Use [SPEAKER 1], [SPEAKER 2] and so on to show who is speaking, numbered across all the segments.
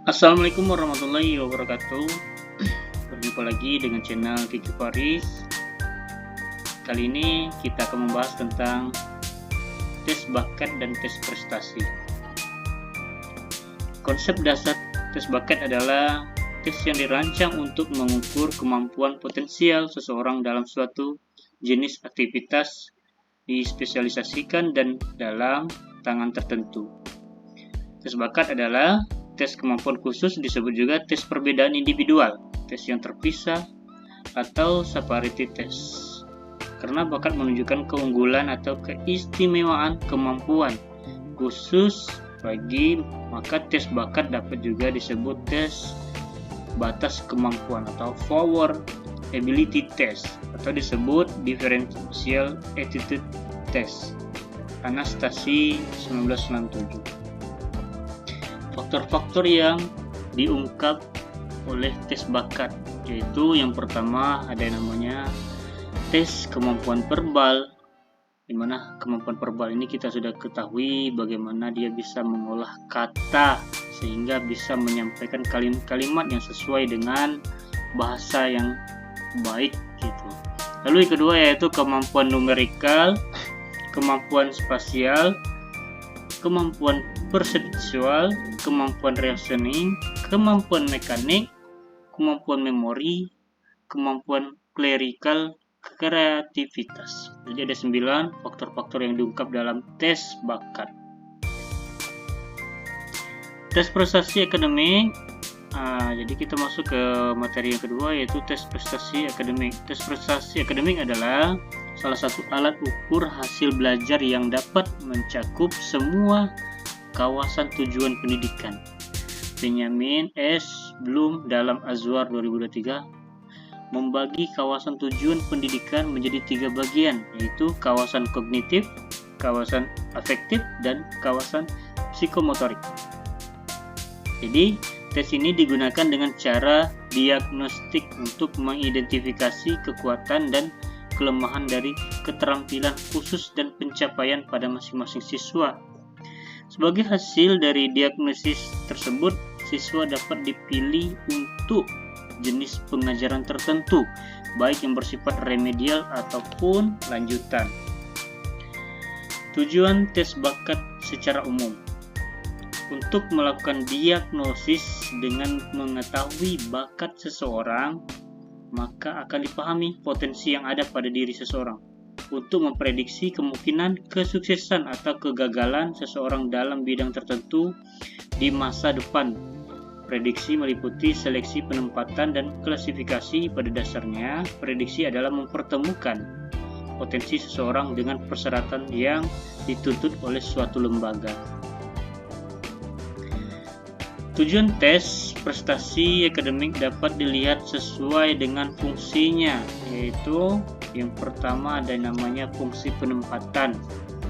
[SPEAKER 1] Assalamualaikum warahmatullahi wabarakatuh. Berjumpa lagi dengan channel Kiki Faris. Kali ini kita akan membahas tentang tes bakat dan tes prestasi. Konsep dasar tes bakat adalah tes yang dirancang untuk mengukur kemampuan potensial seseorang dalam suatu jenis aktivitas dispesialisasikan dan dalam tangan tertentu. Tes bakat adalah tes kemampuan khusus, disebut juga tes perbedaan individual, tes yang terpisah, atau separity test. Karena bakat menunjukkan keunggulan atau keistimewaan kemampuan khusus bagi, maka tes bakat dapat juga disebut tes batas kemampuan atau forward ability test, atau disebut differential attitude test. Anastasi 1997. Faktor-faktor yang diungkap oleh tes bakat, yaitu yang pertama ada yang namanya tes kemampuan verbal, di mana kemampuan verbal ini kita sudah ketahui bagaimana dia bisa mengolah kata sehingga bisa menyampaikan kalimat-kalimat yang sesuai dengan bahasa yang baik gitu. Lalu yang kedua yaitu kemampuan numerikal, kemampuan spasial, kemampuan perseptual, kemampuan reasoning, kemampuan mekanik, kemampuan memori, kemampuan klerikal, kreativitas. Jadi ada 9 faktor-faktor yang diungkap dalam tes bakat. Tes prestasi akademik. Jadi kita masuk ke materi yang kedua, yaitu tes prestasi akademik. Tes prestasi akademik adalah salah satu alat ukur hasil belajar yang dapat mencakup semua kawasan tujuan pendidikan. Benjamin S. Bloom dalam Azwar 2023 membagi kawasan tujuan pendidikan menjadi 3 bagian, yaitu kawasan kognitif, kawasan afektif, dan kawasan psikomotorik. Jadi tes ini digunakan dengan cara diagnostik untuk mengidentifikasi kekuatan dan kelemahan dari keterampilan khusus dan pencapaian pada masing-masing siswa. Sebagai hasil dari diagnosis tersebut, siswa dapat dipilih untuk jenis pengajaran tertentu, baik yang bersifat remedial ataupun lanjutan. Tujuan tes bakat secara umum untuk melakukan diagnosis dengan mengetahui bakat seseorang, maka akan dipahami potensi yang ada pada diri seseorang untuk memprediksi kemungkinan kesuksesan atau kegagalan seseorang dalam bidang tertentu di masa depan. Prediksi meliputi seleksi, penempatan, dan klasifikasi. Pada dasarnya, prediksi adalah mempertemukan potensi seseorang dengan persyaratan yang dituntut oleh suatu lembaga. Tujuan tes prestasi akademik dapat dilihat sesuai dengan fungsinya, yaitu yang pertama ada namanya fungsi penempatan,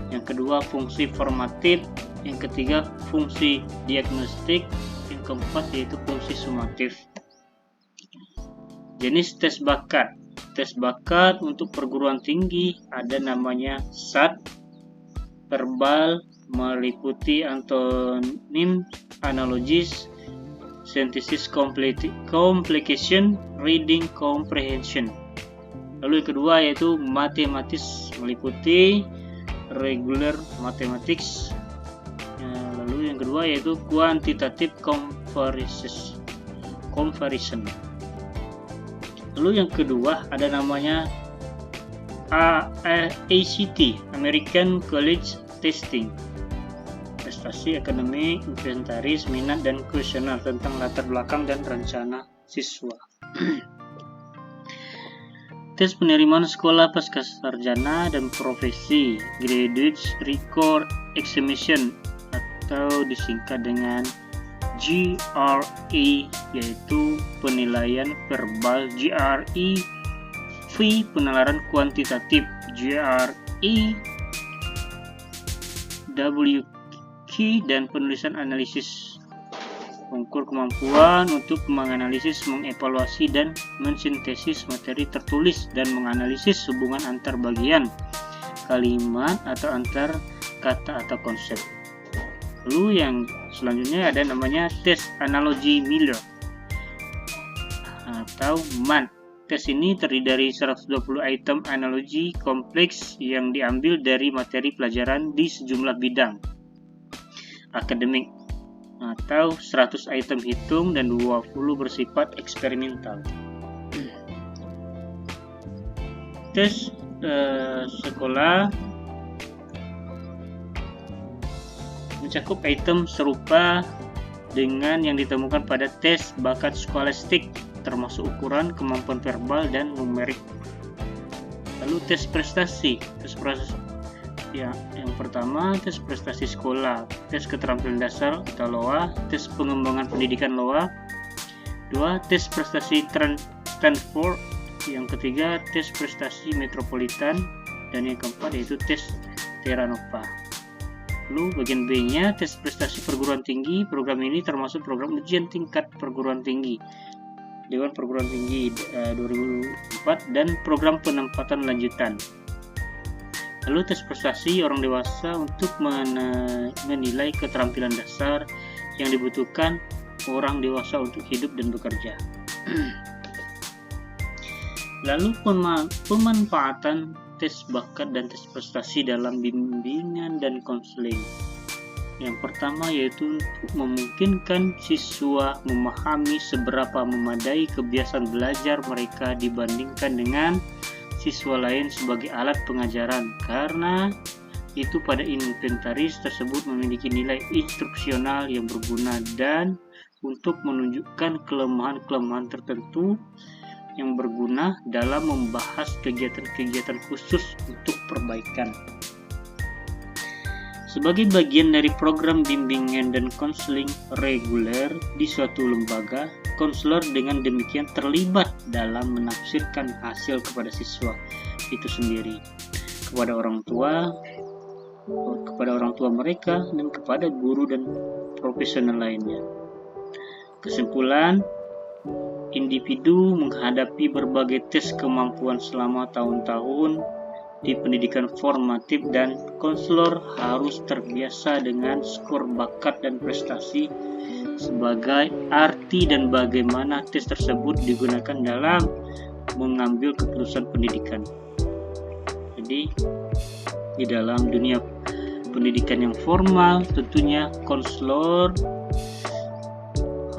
[SPEAKER 1] yang kedua fungsi formatif, yang ketiga fungsi diagnostik, yang keempat yaitu fungsi sumatif. Jenis tes bakat. Tes bakat untuk perguruan tinggi ada namanya SAT, verbal, meliputi antonim, analogis, synthesis complication, reading comprehension. Lalu yang kedua yaitu matematis, meliputi regular mathematics. Lalu yang kedua yaitu quantitative comparison. Lalu yang kedua ada namanya ACT, American College Testing. Prestasi akademik, inventaris, minat, dan kuesioner tentang latar belakang dan rencana siswa. Tes penerimaan sekolah pasca sarjana dan profesi, Graduate Record Examination, atau disingkat dengan GRE, yaitu penilaian verbal, GRE, penilaian kuantitatif, GRE, WQ, dan penulisan analisis. Mengukur kemampuan untuk menganalisis, mengevaluasi, dan mensintesis materi tertulis dan menganalisis hubungan antar bagian, kalimat, atau antar kata atau konsep. Lalu yang selanjutnya ada namanya tes analogi Miller atau MAN. Tes ini terdiri dari 120 item analogi kompleks yang diambil dari materi pelajaran di sejumlah bidang akademik, atau 100 item hitung dan 20 bersifat eksperimental. Tes sekolah mencakup item serupa dengan yang ditemukan pada tes bakat skolastik, termasuk ukuran, kemampuan verbal, dan numerik. Lalu tes prestasi. Ya, yang pertama tes prestasi sekolah, tes keterampilan dasar atau LOA, tes pengembangan pendidikan LOA. 2. Tes prestasi Stanford. Yang ketiga tes prestasi metropolitan, dan yang keempat yaitu tes Terranova. Lalu bagian B-nya tes prestasi perguruan tinggi. Program ini termasuk program ujian tingkat perguruan tinggi Dewan Perguruan Tinggi 2004 dan program penempatan lanjutan. Lalu tes prestasi orang dewasa untuk menilai keterampilan dasar yang dibutuhkan orang dewasa untuk hidup dan bekerja. Lalu pemanfaatan tes bakat dan tes prestasi dalam bimbingan dan konseling. Yang pertama yaitu untuk memungkinkan siswa memahami seberapa memadai kebiasaan belajar mereka dibandingkan dengan siswa lain sebagai alat pengajaran, karena itu pada inventaris tersebut memiliki nilai instruksional yang berguna dan untuk menunjukkan kelemahan-kelemahan tertentu yang berguna dalam membahas kegiatan-kegiatan khusus untuk perbaikan. Sebagai bagian dari program bimbingan dan konseling reguler di suatu lembaga, konselor dengan demikian terlibat dalam menafsirkan hasil kepada siswa itu sendiri, kepada orang tua mereka, dan kepada guru dan profesional lainnya. Kesimpulan, individu menghadapi berbagai tes kemampuan selama tahun-tahun di pendidikan formatif, dan konselor harus terbiasa dengan skor bakat dan prestasi sebagai arti dan bagaimana tes tersebut digunakan dalam mengambil keputusan pendidikan. Jadi di dalam dunia pendidikan yang formal tentunya konselor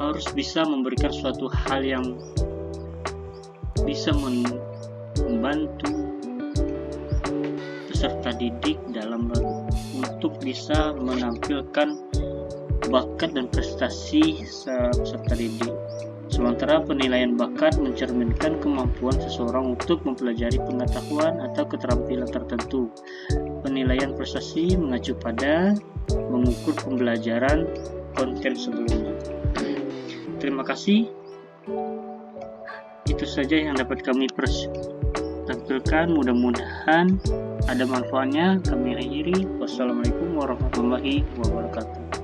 [SPEAKER 1] harus bisa memberikan suatu hal yang bisa membantu peserta didik dalam untuk bisa menampilkan bakat dan prestasi peserta didik. Sementara penilaian bakat mencerminkan kemampuan seseorang untuk mempelajari pengetahuan atau keterampilan tertentu. Penilaian prestasi mengacu pada mengukur pembelajaran konten sebelumnya. Terima kasih. Itu saja yang dapat kami tampilkan. Mudah-mudahan ada manfaatnya. Kami akhiri. Wassalamualaikum warahmatullahi wabarakatuh.